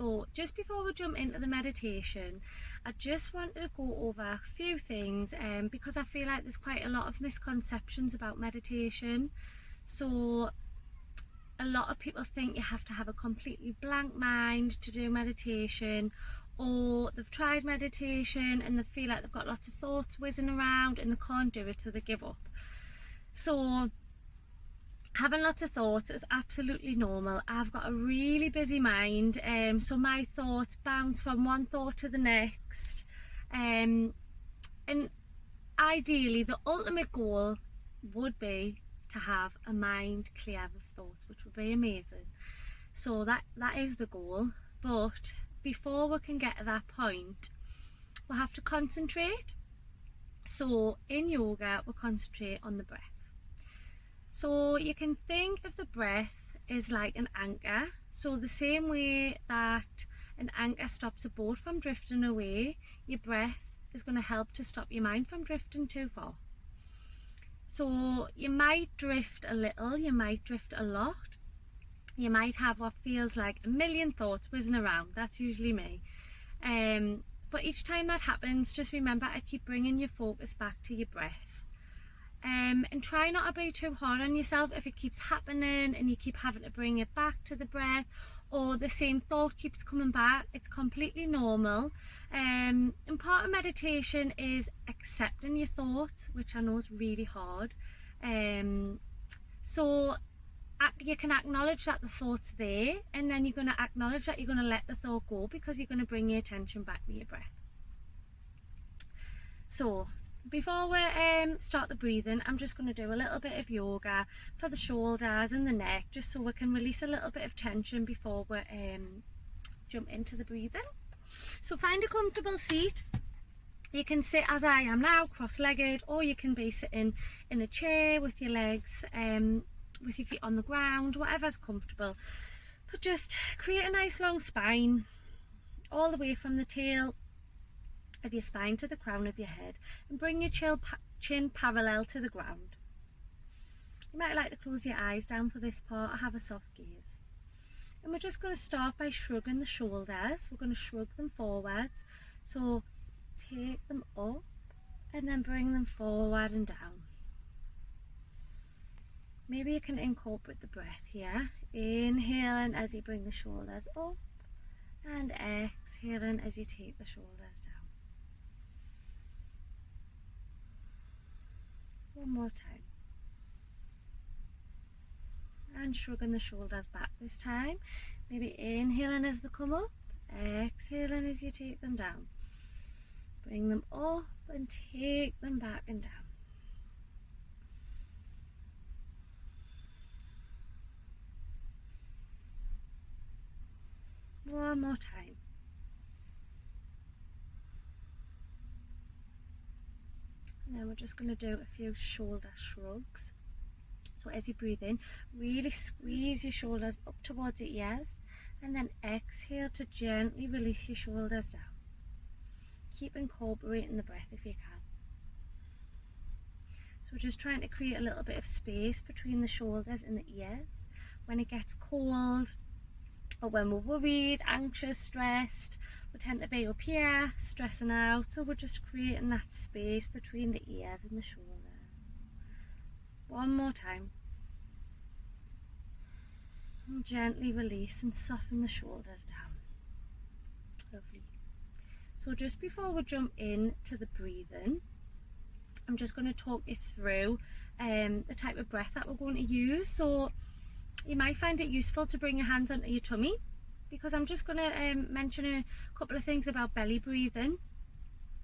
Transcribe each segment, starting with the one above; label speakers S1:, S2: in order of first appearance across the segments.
S1: So just before we jump into the meditation, I just wanted to go over a few things because I feel like there's quite a lot of misconceptions about meditation. So a lot of people think you have to have a completely blank mind to do meditation, or they've tried meditation and they feel like they've got lots of thoughts whizzing around and they can't do it, so they give up. So having lots of thoughts is absolutely normal. I've got a really busy mind, so my thoughts bounce from one thought to the next, and ideally the ultimate goal would be to have a mind clear of thoughts, which would be amazing. So that is the goal, but before we can get to that point, we have to concentrate. So in yoga, we concentrate on the breath. So you can think of the breath as like an anchor. So the same way that an anchor stops a boat from drifting away, your breath is going to help to stop your mind from drifting too far. So you might drift a little, you might drift a lot, you might have what feels like a million thoughts whizzing around. That's usually me. But each time that happens, just remember to keep bringing your focus back to your breath. And try not to be too hard on yourself if it keeps happening and you keep having to bring it back to the breath, or the same thought keeps coming back. It's completely normal. And part of meditation is accepting your thoughts, which I know is really hard. So you can acknowledge that the thought's there, and then you're going to acknowledge that you're going to let the thought go, because you're going to bring your attention back to your breath. So before we start the breathing, I'm just going to do a little bit of yoga for the shoulders and the neck, just so we can release a little bit of tension before we jump into the breathing. So find a comfortable seat. You can sit as I am now, cross-legged, or you can be sitting in a chair with your legs, with your feet on the ground, whatever's comfortable. But just create a nice long spine, all the way from the tail of your spine to the crown of your head, and bring your chin parallel to the ground. You might like to close your eyes down for this part or have a soft gaze. And we're just going to start by shrugging the shoulders. We're going to shrug them forwards. So take them up and then bring them forward and down. Maybe you can incorporate the breath here. Inhaling as you bring the shoulders up, and exhaling as you take the shoulders down. One more time. And shrugging the shoulders back this time. Maybe inhaling as they come up, exhaling as you take them down. Bring them up and take them back and down. One more time. And then we're just going to do a few shoulder shrugs. So as you breathe in, really squeeze your shoulders up towards your ears, and then exhale to gently release your shoulders down. Keep incorporating the breath if you can. So we're just trying to create a little bit of space between the shoulders and the ears. When it gets cold, or when we're worried, anxious, stressed, we tend to be up here, stressing out. So we're just creating that space between the ears and the shoulders. One more time. And gently release and soften the shoulders down. Lovely. So just before we jump into the breathing, I'm just going to talk you through the type of breath that we're going to use. So you might find it useful to bring your hands onto your tummy, because I'm just going to mention a couple of things about belly breathing.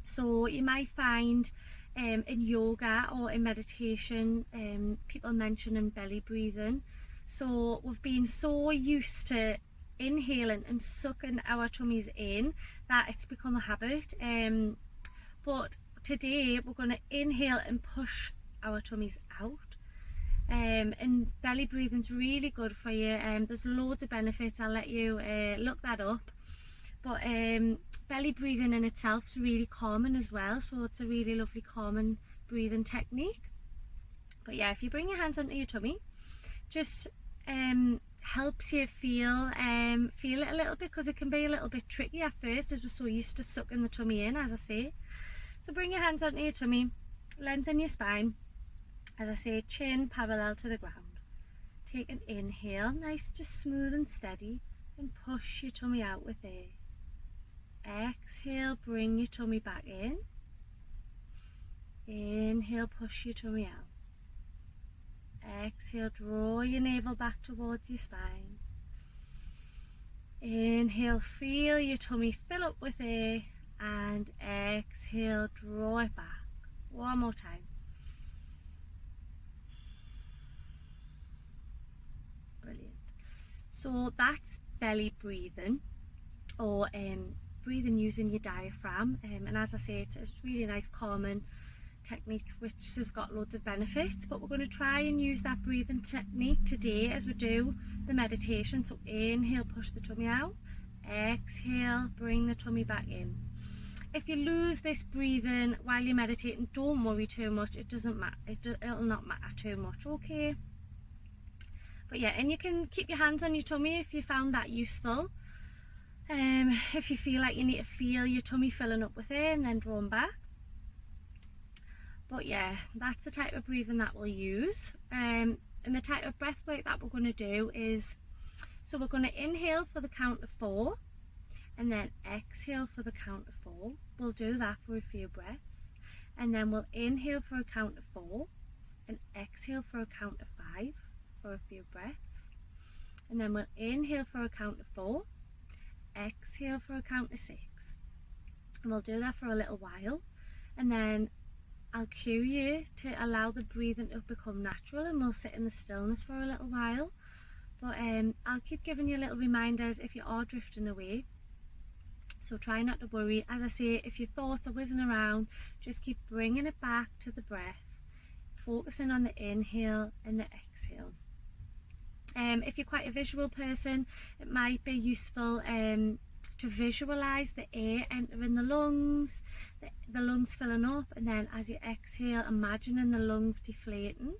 S1: So you might find in yoga or in meditation people mentioning belly breathing. So we've been so used to inhaling and sucking our tummies in that it's become a habit. But today we're going to inhale and push our tummies out. And belly breathing's really good for you. There's loads of benefits. I'll let you look that up. But belly breathing in itself is really calming as well, so it's a really lovely calming breathing technique. But yeah, if you bring your hands onto your tummy, just helps you feel it a little bit, because it can be a little bit tricky at first as we're so used to sucking the tummy in, as I say. So bring your hands onto your tummy, lengthen your spine, as I say, chin parallel to the ground. Take an inhale, nice, just smooth and steady, and push your tummy out with air. Exhale, bring your tummy back in. Inhale, push your tummy out. Exhale, draw your navel back towards your spine. Inhale, feel your tummy fill up with air, and exhale, draw it back. One more time. Brilliant. So that's belly breathing, or breathing using your diaphragm, and as I say, it's a really nice calming technique which has got loads of benefits, but we're going to try and use that breathing technique today as we do the meditation. So inhale, push the tummy out. Exhale, bring the tummy back in. If you lose this breathing while you're meditating, don't worry too much. It doesn't matter. It'll not matter too much, okay? But yeah, and you can keep your hands on your tummy if you found that useful. If you feel like you need to feel your tummy filling up with air, and then draw them back. But yeah, that's the type of breathing that we'll use. And the type of breath work that we're going to do is, so we're going to inhale for the count of 4, and then exhale for the count of 4. We'll do that for a few breaths. And then we'll inhale for a count of 4, and exhale for a count of 5 for a few breaths. And then we'll inhale for a count of 4, exhale for a count of 6. And we'll do that for a little while. And then I'll cue you to allow the breathing to become natural, and we'll sit in the stillness for a little while. But I'll keep giving you little reminders if you are drifting away. So try not to worry. As I say, if your thoughts are whizzing around, just keep bringing it back to the breath, focusing on the inhale and the exhale. If you're quite a visual person, it might be useful to visualize the air entering the lungs, the lungs filling up, and then as you exhale, imagining the lungs deflating.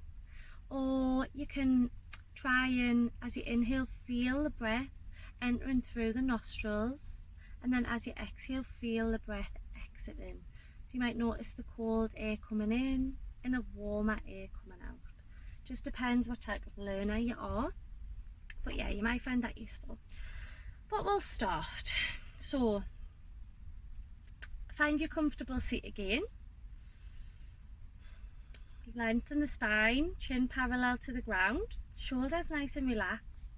S1: Or you can try and, as you inhale, feel the breath entering through the nostrils, and then as you exhale, feel the breath exiting. So you might notice the cold air coming in and a warmer air coming out. Just depends what type of learner you are. But yeah, you might find that useful. But we'll start. So find your comfortable seat again. Lengthen the spine, chin parallel to the ground, shoulders nice and relaxed.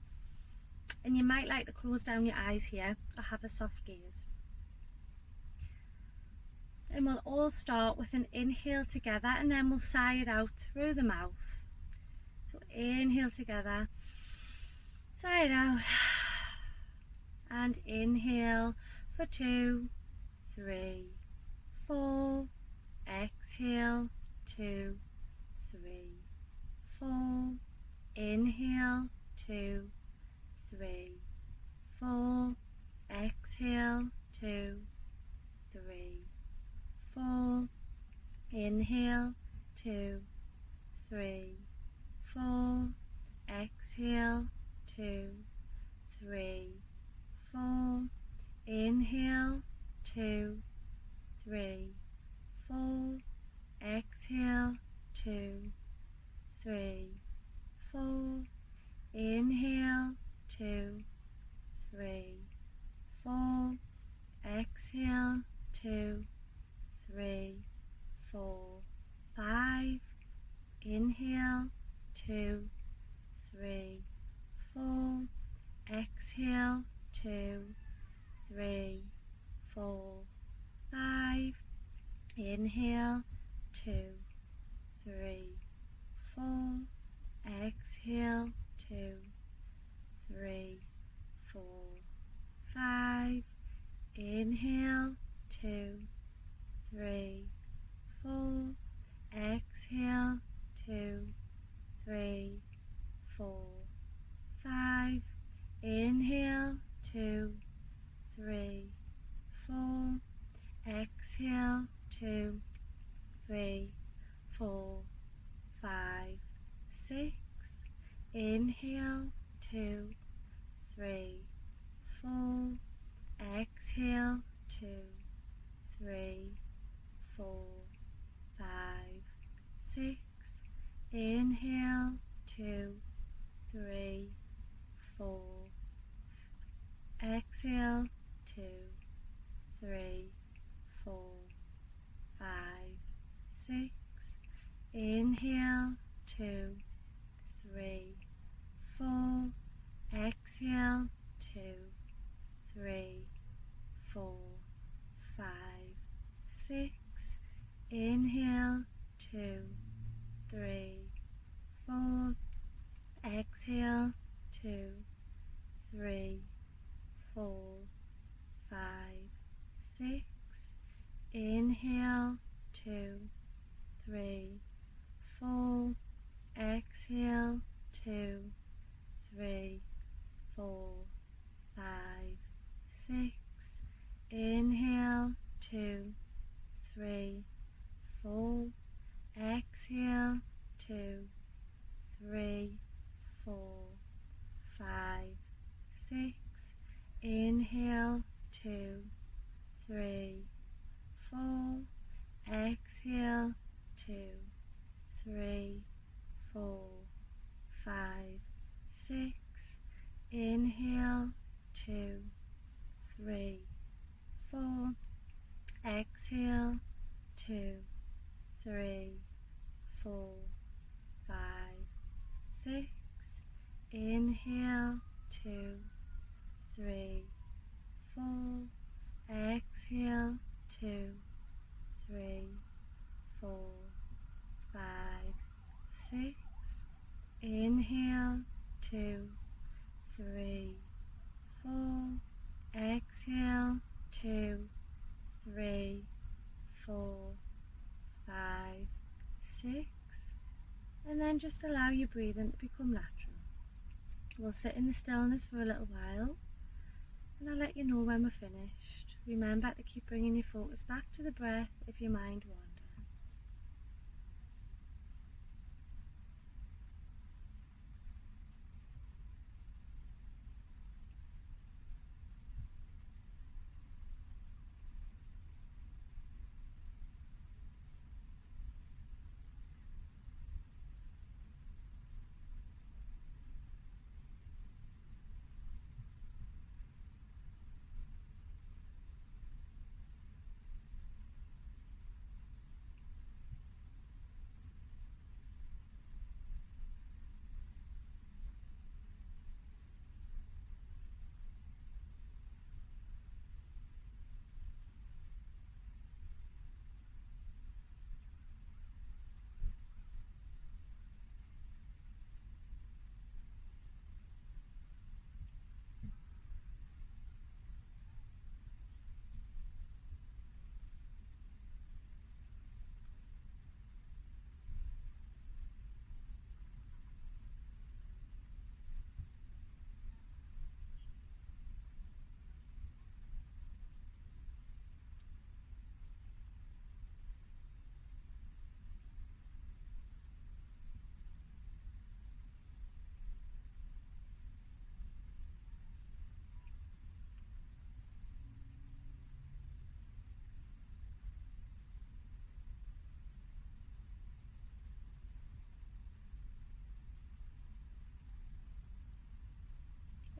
S1: And you might like to close down your eyes here or have a soft gaze. And we'll all start with an inhale together, and then we'll sigh it out through the mouth. So inhale together, sigh it out, and inhale for 2, 3, 4, exhale, 2, 3, 4, inhale, 2, 3, 4, exhale, 2, 3, 4, inhale, 2, 3, 4, exhale, 2, 3, 4, inhale, 2, 3, 4, exhale, 2, 3, 4, inhale, 2, 3, 4, exhale, 2, 3, 4, 5, inhale, 2, 3, 4, exhale, 2, 3, 4, 5, inhale, 2, 3, 4, exhale, 2, 3, 4, 5, inhale, 2, 3, 4, exhale, 2, 3, 4, 5, inhale, 2, 3, 4, exhale, 2, 3, 4, 5, 6, inhale, 2, 3, 4. Exhale, 2, 3, 4, 5, 6. Inhale, 2, 3, 4. Exhale, 2, 3, 4, 5, 6. Inhale, 2, 3, 4. Exhale, 2, 3, 4, 5, 6. Inhale, 2, 3, 4. Exhale, 2, 3, 4, 5, 6. Inhale, 2, 3, 4. Exhale, 2, 3, 4, 5, 6. Inhale, 2, 3, 4. Exhale, 2, 3, 4, 5, 6. Inhale, 2, 3, 4. Exhale, 2, 3, 4, 5, 6. Inhale, 2, 3, 4. Exhale, 2, 3, 4, 5, 6. Inhale, 2, 3, 4. Exhale, 2, 3, 4, 5, 6. Inhale, 2, 3, 4. Exhale, 2, 3, 4, 5, 6. And then just allow your breathing to become natural. We'll sit in the stillness for a little while, and I'll let you know when we're finished. Remember to keep bringing your focus back to the breath if your mind wanders.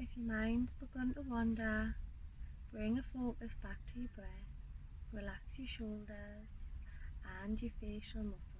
S1: If your mind's begun to wander, bring a focus back to your breath. Relax your shoulders and your facial muscles.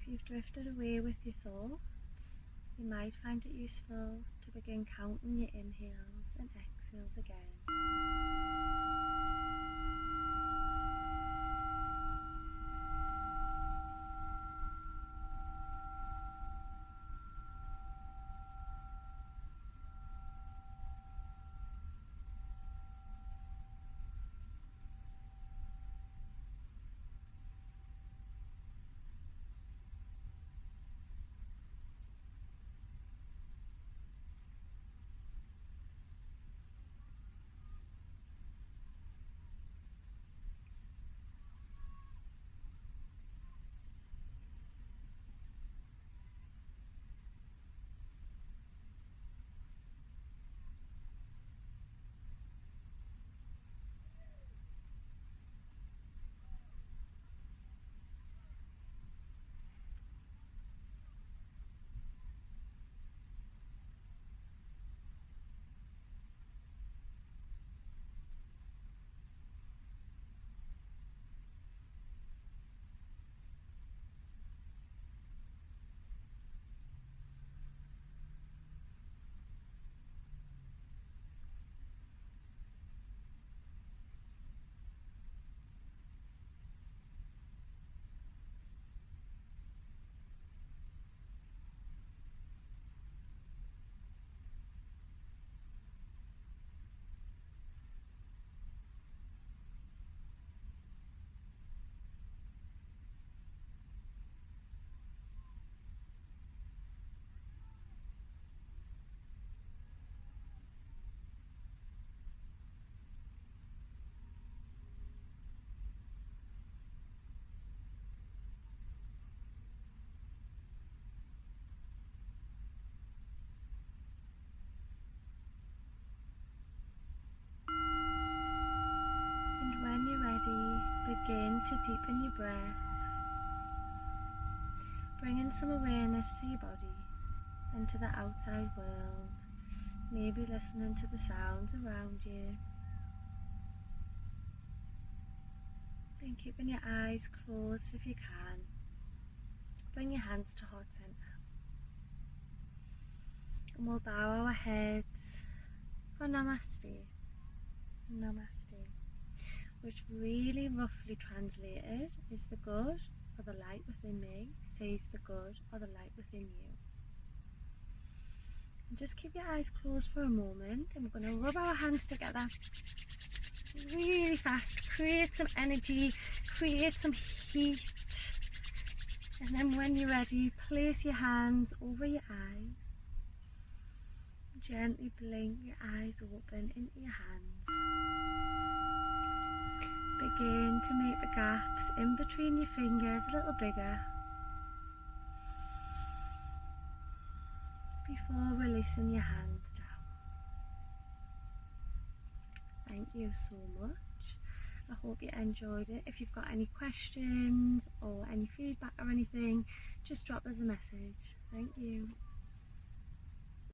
S1: if you've drifted away with your thoughts, you might find it useful to begin counting your inhales and exhales again. Begin to deepen your breath, bringing some awareness to your body and to the outside world, maybe listening to the sounds around you, and keeping your eyes closed if you can. Bring your hands to heart center, and we'll bow our heads for Namaste. Namaste, which really roughly translated is the good or the light within me sees the good or the light within you. And just keep your eyes closed for a moment, and we're going to rub our hands together really fast, create some energy, create some heat, and then when you're ready, place your hands over your eyes. Gently blink your eyes open into your hands. Begin to make the gaps in between your fingers a little bigger before releasing your hands down. Thank you so much. I hope you enjoyed it. If you've got any questions or any feedback or anything, just drop us a message. Thank you.